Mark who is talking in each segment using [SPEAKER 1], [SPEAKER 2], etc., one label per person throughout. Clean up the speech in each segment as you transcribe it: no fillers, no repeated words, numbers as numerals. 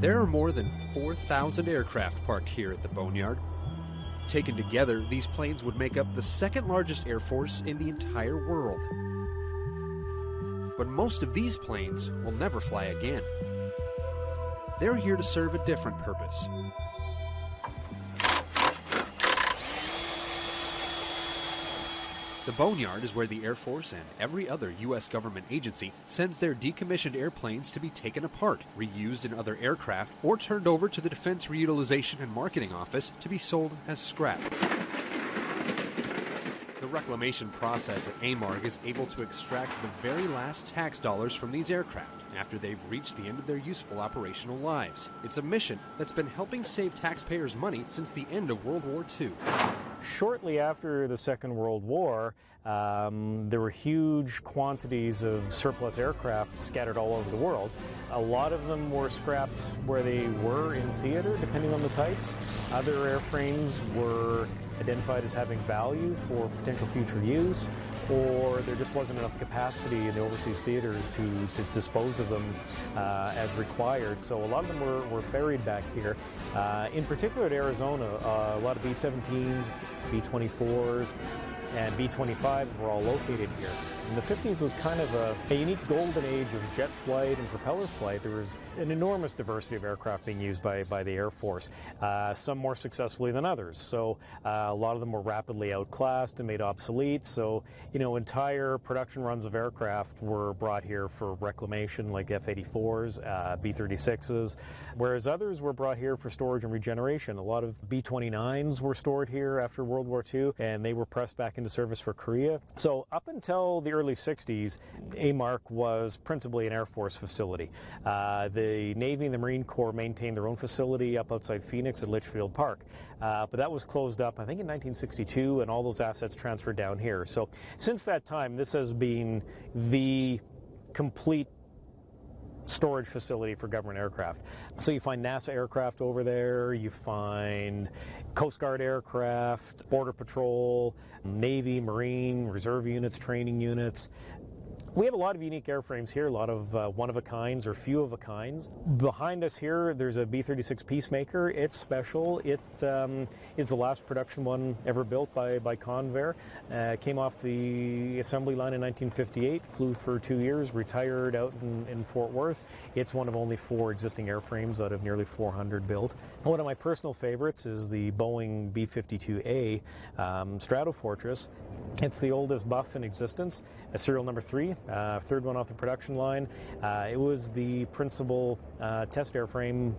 [SPEAKER 1] There are more than 4,000 aircraft parked here at the Boneyard. Taken together, these planes would make up the second largest air force in the entire world. But most of these planes will never fly again. They're here to serve a different purpose. The Boneyard is where the Air Force and every other U.S. government agency sends their decommissioned airplanes to be taken apart, reused in other aircraft, or turned over to the Defense Reutilization and Marketing Office to be sold as scrap. The reclamation process at AMARG is able to extract the very last tax dollars from these aircraft after they've reached the end of their useful operational lives. It's a mission that's been helping save taxpayers money since the end of World War II.
[SPEAKER 2] Shortly after the Second World War, there were huge quantities of surplus aircraft scattered all over the world. A lot of them were scrapped where they were in theater, depending on the types. Other airframes were identified as having value for potential future use, or there just wasn't enough capacity in the overseas theaters to dispose of them as required. So a lot of them were ferried back here. In particular at Arizona, a lot of B-17s, B-24s, and B-25s were all located here. And the 50s was kind of a unique golden age of jet flight and propeller flight. There was an enormous diversity of aircraft being used by the Air Force, some more successfully than others. So a lot of them were rapidly outclassed and made obsolete. So, entire production runs of aircraft were brought here for reclamation, like F-84s, B-36s, whereas others were brought here for storage and regeneration. A lot of B-29s were stored here after World War II, and they were pressed back into service for Korea. So up until the early 60s, AMARC was principally an Air Force facility. The Navy and the Marine Corps maintained their own facility up outside Phoenix at Litchfield Park. But that was closed up, I think, in 1962, and all those assets transferred down here. So since that time, this has been the complete storage facility for government aircraft. So you find NASA aircraft over there, you find Coast Guard aircraft, Border Patrol, Navy, Marine, Reserve units, training units. We have a lot of unique airframes here, a lot of one-of-a-kinds or few-of-a-kinds. Behind us here, there's a B-36 Peacemaker. It's special. It is the last production one ever built by Convair. Came off the assembly line in 1958, flew for 2 years, retired out in Fort Worth. It's one of only 4 existing airframes out of nearly 400 built. One of my personal favorites is the Boeing B-52A Stratofortress. It's the oldest Buff in existence, a serial number 3, third one off the production line. It was the principal test airframe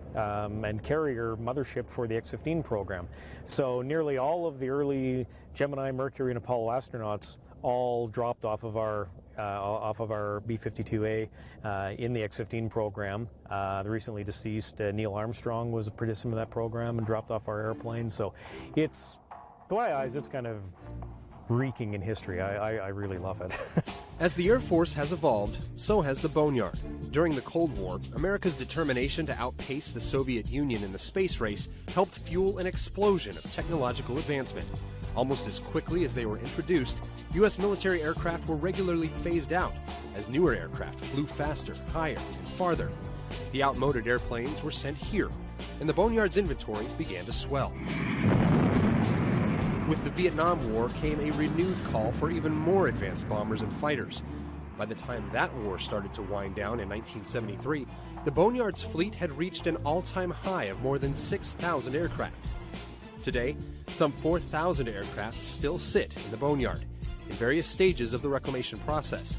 [SPEAKER 2] and carrier mothership for the X-15 program. So nearly all of the early Gemini, Mercury, and Apollo astronauts all dropped off of our B-52A in the X-15 program. The recently deceased Neil Armstrong was a participant in that program and dropped off our airplane. So it's, to my eyes, it's kind of reeking in history. I really love it.
[SPEAKER 1] As the Air Force has evolved, so has the Boneyard. During the Cold War, America's determination to outpace the Soviet Union in the space race helped fuel an explosion of technological advancement. Almost as quickly as they were introduced, U.S. military aircraft were regularly phased out as newer aircraft flew faster, higher, and farther. The outmoded airplanes were sent here, and the Boneyard's inventory began to swell. With the Vietnam War came a renewed call for even more advanced bombers and fighters. By the time that war started to wind down in 1973, the Boneyard's fleet had reached an all-time high of more than 6,000 aircraft. Today, some 4,000 aircraft still sit in the Boneyard, in various stages of the reclamation process.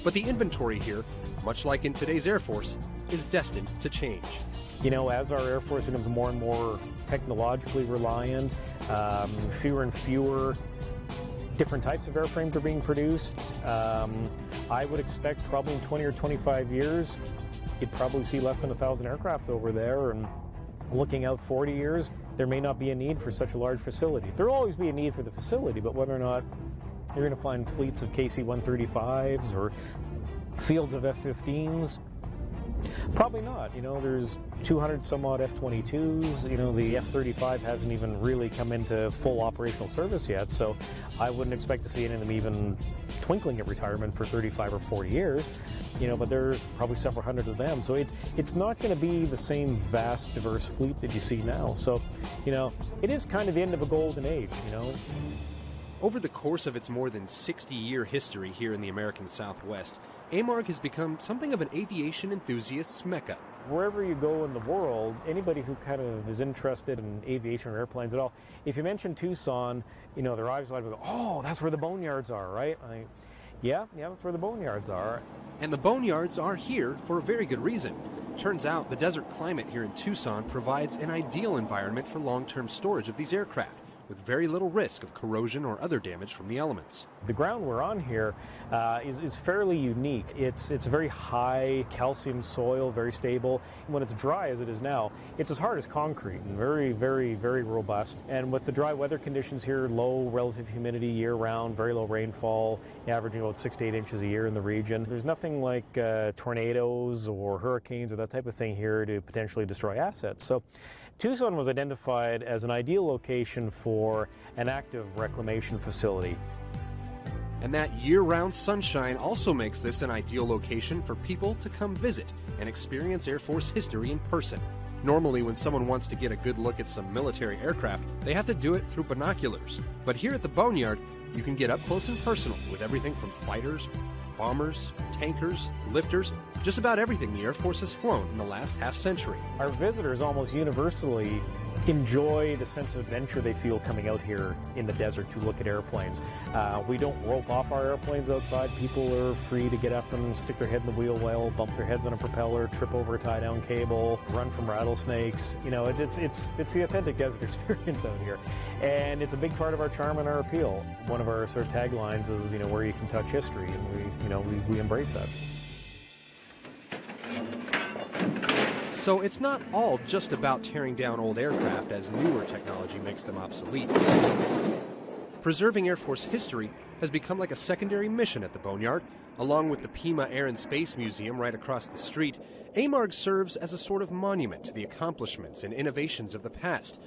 [SPEAKER 1] But the inventory here, much like in today's Air Force, is destined to change.
[SPEAKER 2] As our Air Force becomes more and more technologically reliant, fewer and fewer different types of airframes are being produced. I would expect probably in 20 or 25 years, you'd probably see less than 1,000 aircraft over there, and looking out 40 years, there may not be a need for such a large facility. There'll always be a need for the facility, but whether or not you're going to find fleets of KC-135s or fields of F-15s, Probably not. There's 200 some odd F-22s. The F-35 hasn't even really come into full operational service yet, so I wouldn't expect to see any of them even twinkling at retirement for 35 or 40 years. But there's probably several hundred of them, so it's not going to be the same vast, diverse fleet that you see now. So, it is kind of the end of a golden age.
[SPEAKER 1] Over the course of its more than 60-year history here in the American Southwest, AMARG has become something of an aviation enthusiast's mecca.
[SPEAKER 2] Wherever you go in the world, anybody who kind of is interested in aviation or airplanes at all, if you mention Tucson, their eyes light up and go, oh, that's where the boneyards are, right? Yeah, that's where the boneyards are.
[SPEAKER 1] And the boneyards are here for a very good reason. Turns out the desert climate here in Tucson provides an ideal environment for long-term storage of these aircraft, with very little risk of corrosion or other damage from the elements.
[SPEAKER 2] The ground we're on here is fairly unique. It's a very high calcium soil, very stable. When it's dry as it is now, it's as hard as concrete and very, very, very robust. And with the dry weather conditions here, low relative humidity year-round, very low rainfall, averaging about 6 to 8 inches a year in the region, there's nothing like tornadoes or hurricanes or that type of thing here to potentially destroy assets. So Tucson was identified as an ideal location for an active reclamation facility.
[SPEAKER 1] And that year-round sunshine also makes this an ideal location for people to come visit and experience Air Force history in person. Normally, when someone wants to get a good look at some military aircraft, they have to do it through binoculars. But here at the Boneyard, you can get up close and personal with everything from fighters, bombers, tankers, lifters, just about everything the Air Force has flown in the last half-century.
[SPEAKER 2] Our visitors almost universally enjoy the sense of adventure they feel coming out here in the desert to look at airplanes. We don't rope off our airplanes outside. People are free to get up and stick their head in the wheel well, bump their heads on a propeller, trip over a tie-down cable, run from rattlesnakes. It's the authentic desert experience out here. And it's a big part of our charm and our appeal. One of our sort of taglines is, where you can touch history, and we embrace that.
[SPEAKER 1] So it's not all just about tearing down old aircraft as newer technology makes them obsolete. Preserving Air Force history has become like a secondary mission at the Boneyard. Along with the Pima Air and Space Museum right across the street, AMARG serves as a sort of monument to the accomplishments and innovations of the past,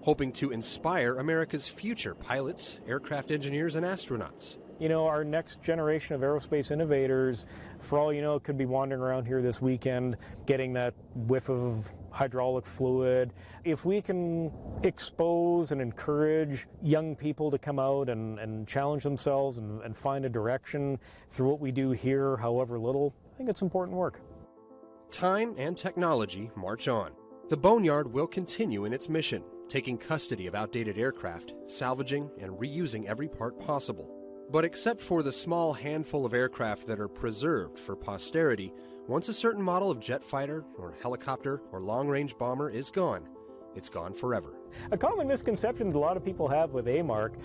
[SPEAKER 1] hoping to inspire America's future pilots, aircraft engineers, and astronauts.
[SPEAKER 2] Our next generation of aerospace innovators, for all you know, could be wandering around here this weekend, getting that whiff of hydraulic fluid. If we can expose and encourage young people to come out and challenge themselves and find a direction through what we do here, however little, I think it's important work.
[SPEAKER 1] Time and technology march on. The Boneyard will continue in its mission, taking custody of outdated aircraft, salvaging and reusing every part possible. But except for the small handful of aircraft that are preserved for posterity, once a certain model of jet fighter or helicopter or long-range bomber is gone, it's gone forever.
[SPEAKER 2] A common misconception that a lot of people have with AMARC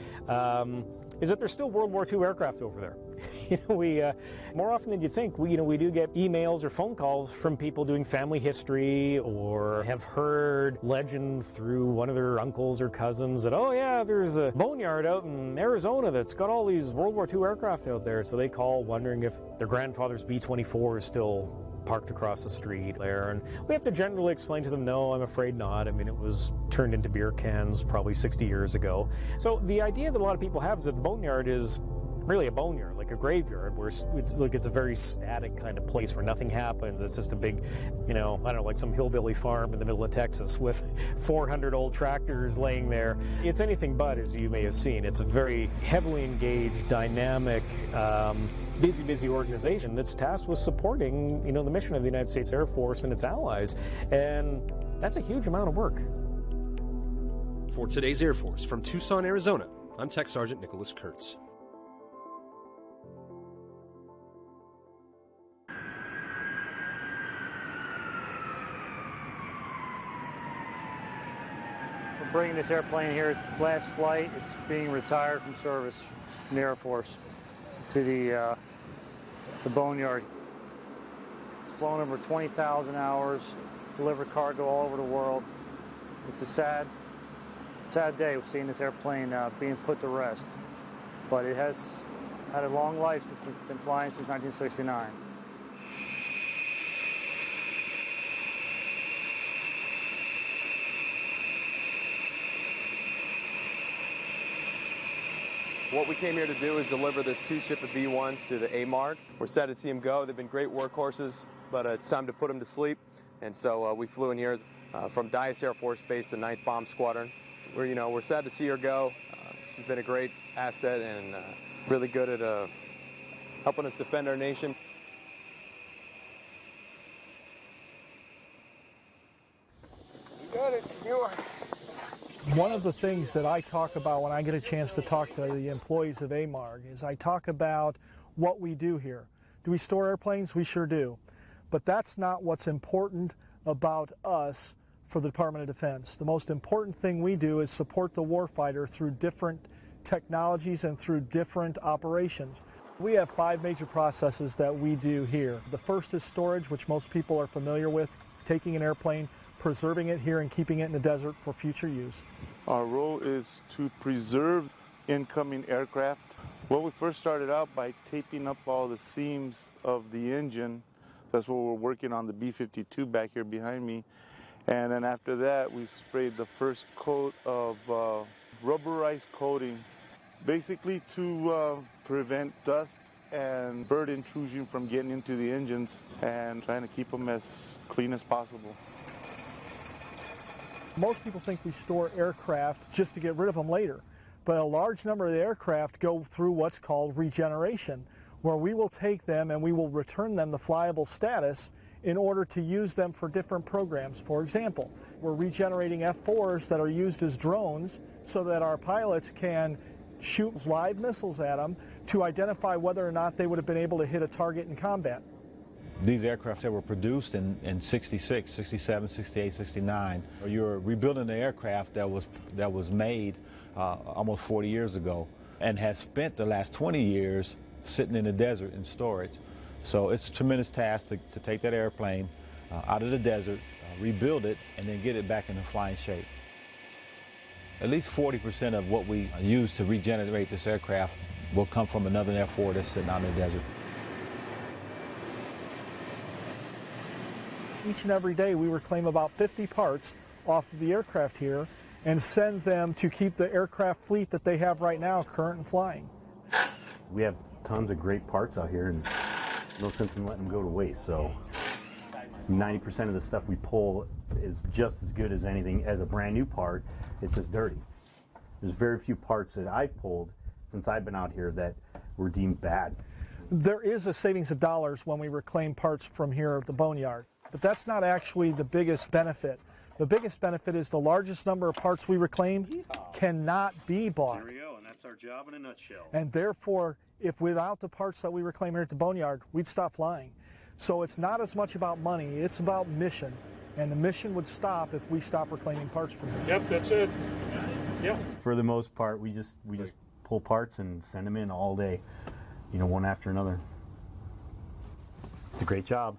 [SPEAKER 2] is that there's still World War II aircraft over there. We more often than you think, we do get emails or phone calls from people doing family history or have heard legend through one of their uncles or cousins that, oh yeah, there's a boneyard out in Arizona that's got all these World War II aircraft out there. So they call wondering if their grandfather's B-24 is still parked across the street there, and we have to generally explain to them, no, I'm afraid not. I mean, it was turned into beer cans probably 60 years ago. So the idea that a lot of people have is that the boneyard is really a boneyard, like a graveyard, where it's a very static kind of place where nothing happens. It's just a big, like some hillbilly farm in the middle of Texas with 400 old tractors laying there. It's anything but, as you may have seen. It's a very heavily engaged, dynamic, busy organization that's tasked with supporting, the mission of the United States Air Force and its allies. And that's a huge amount of work.
[SPEAKER 1] For today's Air Force from Tucson, Arizona, I'm Tech Sergeant Nicholas Kurtz.
[SPEAKER 3] We're bringing this airplane here. It's its last flight. It's being retired from service in the Air Force to the Boneyard. It's flown over 20,000 hours, delivered cargo all over the world. It's a sad day seeing this airplane being put to rest. But it has had a long life. It's been flying since 1969.
[SPEAKER 4] What we came here to do is deliver this two-ship of V1s to the AMARG. We're sad to see them go. They've been great workhorses, but it's time to put them to sleep. And so we flew in here from Dyess Air Force Base, the 9th Bomb Squadron. We're sad to see her go. She's been a great asset and really good at helping us defend our nation.
[SPEAKER 5] You got it, senor.
[SPEAKER 6] One of the things that I talk about when I get a chance to talk to the employees of AMARG is I talk about what we do here. Do we store airplanes? We sure do. But that's not what's important about us for the Department of Defense. The most important thing we do is support the warfighter through different technologies and through different operations. We have 5 major processes that we do here. The first is storage, which most people are familiar with, taking an airplane, preserving it here and keeping it in the desert for future use.
[SPEAKER 5] Our role is to preserve incoming aircraft. Well, we first started out by taping up all the seams of the engine. That's what we're working on, the B-52 back here behind me. And then after that, we sprayed the first coat of rubberized coating, basically to prevent dust and bird intrusion from getting into the engines and trying to keep them as clean as possible.
[SPEAKER 6] Most people think we store aircraft just to get rid of them later, but a large number of the aircraft go through what's called regeneration, where we will take them and we will return them the flyable status in order to use them for different programs. For example, we're regenerating F-4s that are used as drones so that our pilots can shoot live missiles at them to identify whether or not they would have been able to hit a target in combat.
[SPEAKER 7] These aircraft that were produced in 66, 67, 68, 69, you're rebuilding an aircraft that was made almost 40 years ago and has spent the last 20 years sitting in the desert in storage. So it's a tremendous task to take that airplane out of the desert, rebuild it, and then get it back into flying shape. At least 40% of what we use to regenerate this aircraft will come from another F-4 that's sitting out in the desert.
[SPEAKER 6] Each and every day we reclaim about 50 parts off of the aircraft here and send them to keep the aircraft fleet that they have right now current and flying.
[SPEAKER 8] We have tons of great parts out here and no sense in letting them go to waste. So 90% of the stuff we pull is just as good as anything as a brand new part. It's just dirty. There's very few parts that I've pulled since I've been out here that were deemed bad.
[SPEAKER 6] There is a savings of dollars when we reclaim parts from here at the boneyard, but that's not actually the biggest benefit. The biggest benefit is the largest number of parts we reclaim cannot be bought.
[SPEAKER 8] There we go, and that's our job in a nutshell.
[SPEAKER 6] And therefore, if without the parts that we reclaim here at the boneyard, we'd stop flying. So it's not as much about money, it's about mission. And the mission would stop if we stop reclaiming parts from here.
[SPEAKER 3] Yep, that's it. Yep.
[SPEAKER 8] For the most part, we just pull parts and send them in all day, you know, one after another. It's a great job.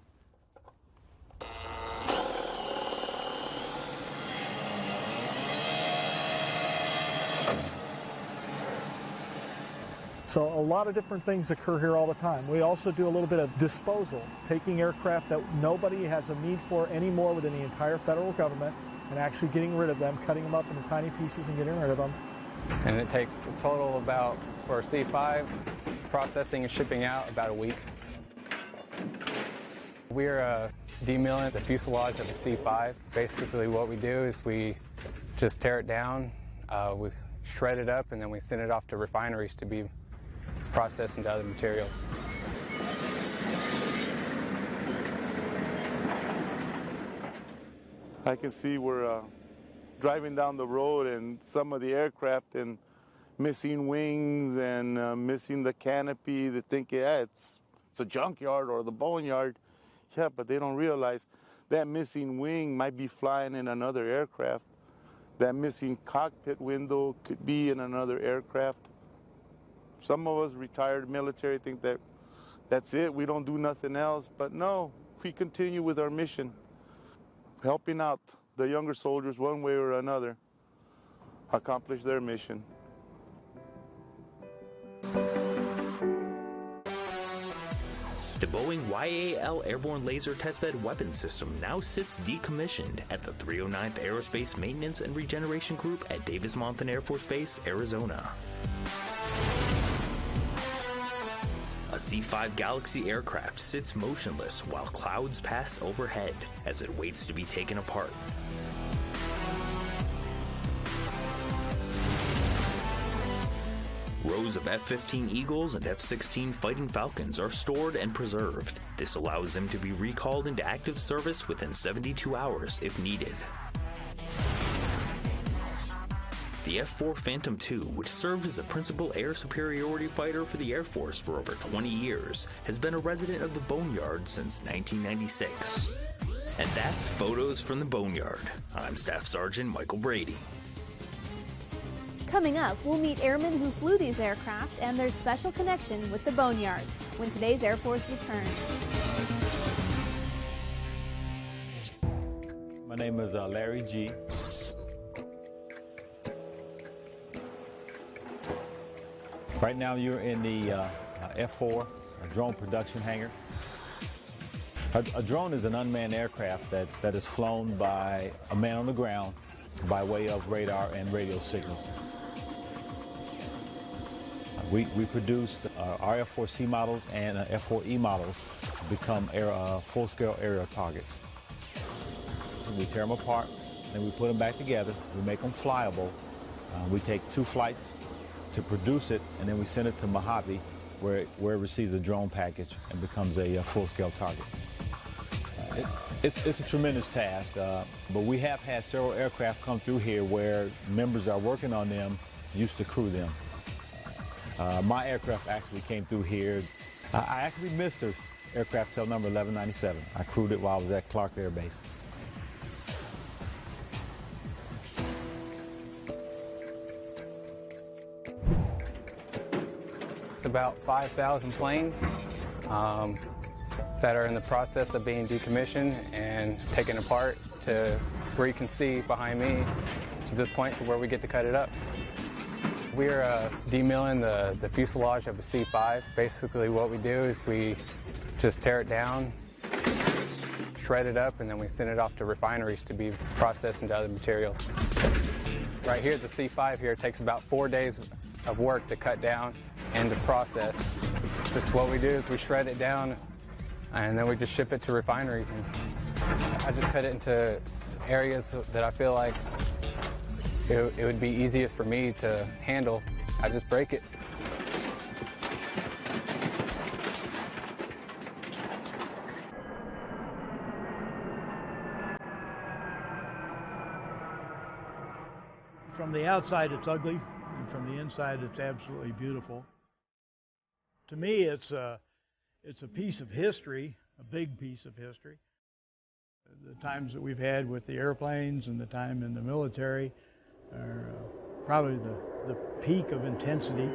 [SPEAKER 6] So a lot of different things occur here all the time. We also do a little bit of disposal, taking aircraft that nobody has a need for anymore within the entire federal government and actually getting rid of them, cutting them up into tiny pieces and getting rid of them.
[SPEAKER 9] And it takes a total about, for C5, processing and shipping out about a week. We're demilling the fuselage of the C5. Basically what we do is we just tear it down, we shred it up, and then we send it off to refineries to be processed into other materials.
[SPEAKER 5] I can see we're driving down the road and some of the aircraft and missing wings and missing the canopy. They think, yeah, it's a junkyard or the boneyard. Yeah, but they don't realize that missing wing might be flying in another aircraft. That missing cockpit window could be in another aircraft. Some of us retired military think that that's it, we don't do nothing else. But no, we continue with our mission, helping out the younger soldiers one way or another accomplish their mission.
[SPEAKER 10] The Boeing YAL Airborne Laser Testbed Weapons System now sits decommissioned at the 309th Aerospace Maintenance and Regeneration Group at Davis-Monthan Air Force Base, Arizona. A C-5 Galaxy aircraft sits motionless while clouds pass overhead as it waits to be taken apart. Rows of F-15 Eagles and F-16 Fighting Falcons are stored and preserved. This allows them to be recalled into active service within 72 hours if needed. The F-4 Phantom II, which served as a principal air superiority fighter for the Air Force for over 20 years, has been a resident of the Boneyard since 1996. And that's Photos from the Boneyard. I'm Staff Sergeant Michael Brady.
[SPEAKER 11] Coming up, we'll meet airmen who flew these aircraft and their special connection with the Boneyard when today's Air Force returns.
[SPEAKER 7] My name is Larry G. Right now you're in the F-4 drone production hangar. A drone is an unmanned aircraft that is flown by a man on the ground by way of radar and radio signals. We produced our F-4C models and F-4E models to become full-scale aerial targets. We tear them apart, and we put them back together. We make them flyable. We take 2 flights to produce it, and then we send it to Mojave, where it receives a drone package and becomes a full-scale target. It's a tremendous task, but we have had several aircraft come through here where members that are working on them used to crew them. My aircraft actually came through here. I actually missed aircraft tail number 1197. I crewed it while I was at Clark Air Base.
[SPEAKER 9] It's about 5,000 planes that are in the process of being decommissioned and taken apart to where you can see behind me to this point to where we get to cut it up. We're demilling the fuselage of a C-5. Basically what we do is we just tear it down, shred it up, and then we send it off to refineries to be processed into other materials. Right here, the C-5 here takes about 4 days of work to cut down and to process. Just what we do is we shred it down and then we just ship it to refineries. And I just cut it into areas that I feel like it would be easiest for me to handle. I just break it.
[SPEAKER 12] From the outside it's ugly, and from the inside it's absolutely beautiful. To me it's a piece of history, a big piece of history. The times that we've had with the airplanes and the time in the military are probably the peak of intensity.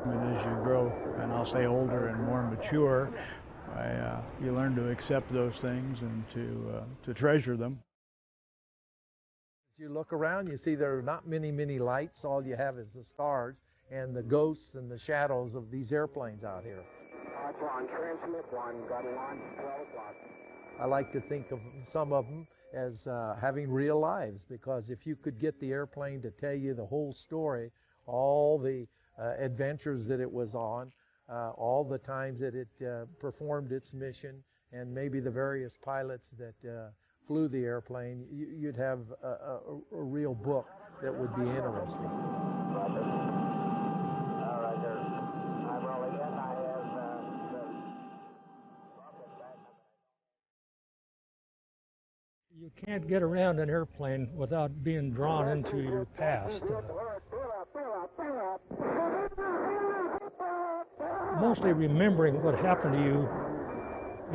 [SPEAKER 12] And as you grow, and I'll say older and more mature, you learn to accept those things and to treasure them.
[SPEAKER 13] As you look around, you see there are not many lights. All you have is the stars and the ghosts and the shadows of these airplanes out here.
[SPEAKER 14] Transmit 1, got a launch 12 o'clock.
[SPEAKER 13] I like to think of some of them as having real lives, because if you could get the airplane to tell you the whole story, all the adventures that it was on, all the times that it performed its mission, and maybe the various pilots that flew the airplane, you'd have a real book that would be interesting.
[SPEAKER 15] You can't get around an airplane without being drawn into your past. Mostly remembering what happened to you,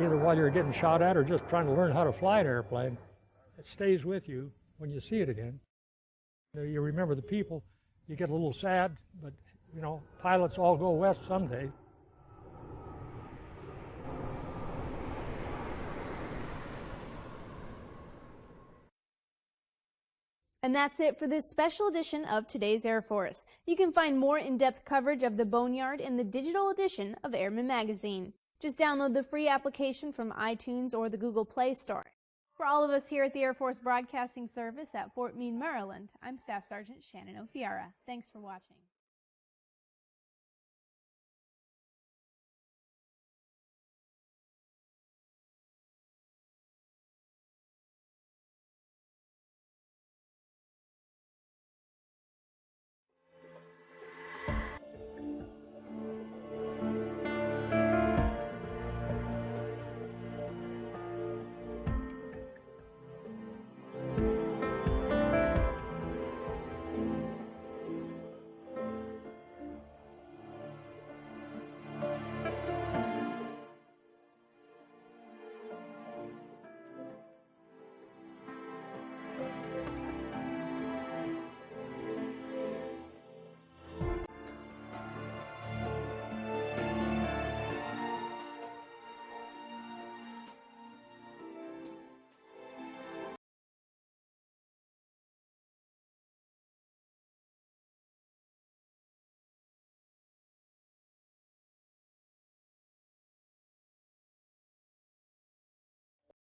[SPEAKER 15] either while you're getting shot at or just trying to learn how to fly an airplane. It stays with you when you see it again. You remember the people. You get a little sad, but, you know, pilots all go west someday.
[SPEAKER 11] And that's it for this special edition of Today's Air Force. You can find more in-depth coverage of the Boneyard in the digital edition of Airman Magazine. Just download the free application from iTunes or the Google Play Store. For all of us here at the Air Force Broadcasting Service at Fort Meade, Maryland, I'm Staff Sergeant Shannon O'Fiara. Thanks for watching.